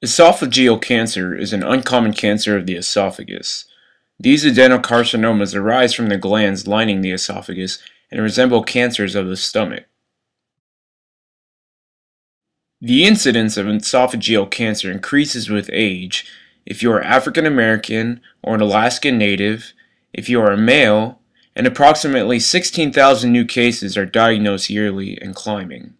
Esophageal cancer is an uncommon cancer of the esophagus. These adenocarcinomas arise from the glands lining the esophagus and resemble cancers of the stomach. The incidence of esophageal cancer increases with age if you are African American or an Alaskan Native, if you are a male, and approximately 16,000 new cases are diagnosed yearly and climbing.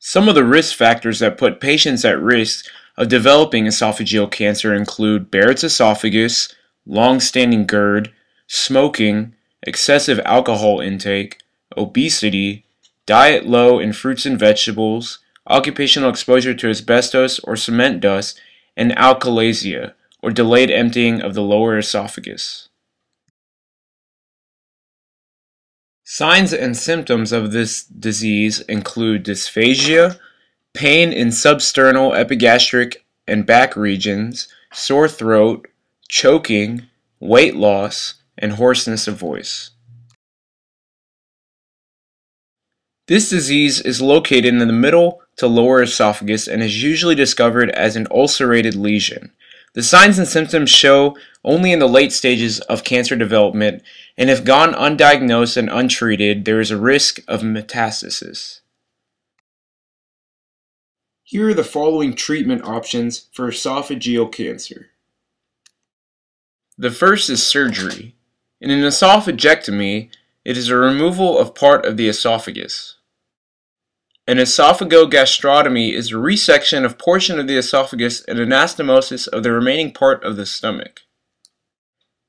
Some of the risk factors that put patients at risk of developing esophageal cancer include Barrett's esophagus, long-standing GERD, smoking, excessive alcohol intake, obesity, diet low in fruits and vegetables, occupational exposure to asbestos or cement dust, and alkalasia, or delayed emptying of the lower esophagus. Signs and symptoms of this disease include dysphagia, pain in substernal, epigastric, and back regions, sore throat, choking, weight loss, and hoarseness of voice. This disease is located in the middle to lower esophagus and is usually discovered as an ulcerated lesion. The signs and symptoms show only in the late stages of cancer development, and if gone undiagnosed and untreated, there is a risk of metastasis. Here are the following treatment options for esophageal cancer. The first is surgery. In an esophagectomy, it is a removal of part of the esophagus. An esophagogastrotomy is a resection of portion of the esophagus and anastomosis of the remaining part of the stomach.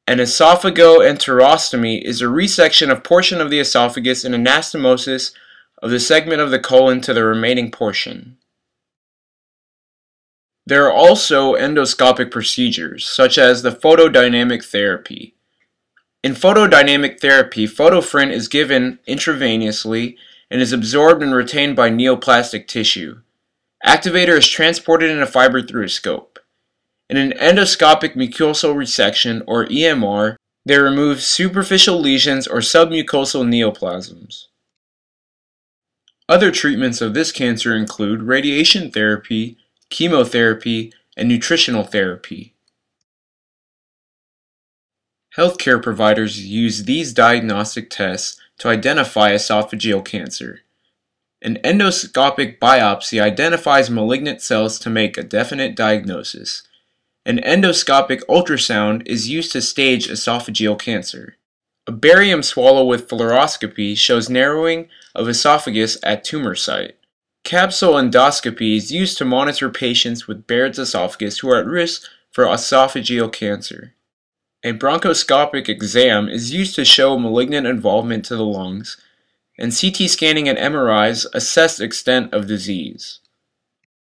An esophagoenterostomy is a resection of portion of the esophagus and anastomosis of the segment of the colon to the remaining portion. There are also endoscopic procedures, such as the photodynamic therapy. In photodynamic therapy, photofrin is given intravenously and is absorbed and retained by neoplastic tissue. Activator is transported in a fiber through a scope. In an endoscopic mucosal resection, or EMR, they remove superficial lesions or submucosal neoplasms. Other treatments of this cancer include radiation therapy, chemotherapy, and nutritional therapy. Healthcare providers use these diagnostic tests to identify esophageal cancer. An endoscopic biopsy identifies malignant cells to make a definite diagnosis. An endoscopic ultrasound is used to stage esophageal cancer. A barium swallow with fluoroscopy shows narrowing of esophagus at tumor site. Capsule endoscopy is used to monitor patients with Barrett's esophagus who are at risk for esophageal cancer. A bronchoscopic exam is used to show malignant involvement to the lungs, and CT scanning and MRIs assess the extent of disease.